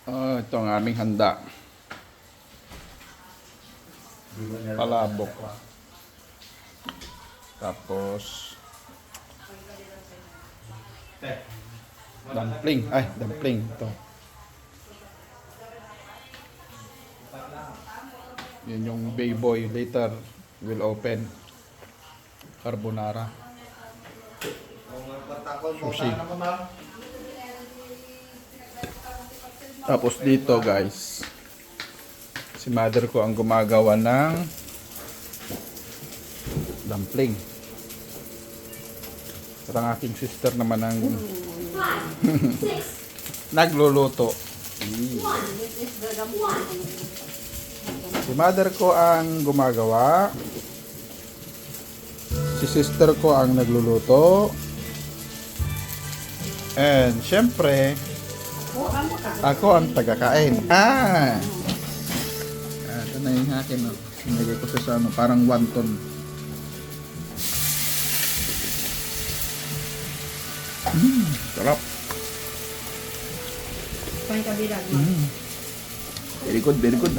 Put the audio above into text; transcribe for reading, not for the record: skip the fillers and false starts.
Ito ang aming handa. Palabok. Tapos dumpling. Ay, dumpling. Ito. Yun yung Bayboy. Later, will open. Carbonara. Sushi. Tapos dito guys, si mother ko ang gumagawa ng dumpling. At ang aking sister naman ang nagluluto. Si mother ko ang gumagawa. Si sister ko ang nagluluto. And syempre, ako ang tagakain. Ito na yung akin. No? Nilagay ko sa ano, parang wonton. Sarap. Very good, very good.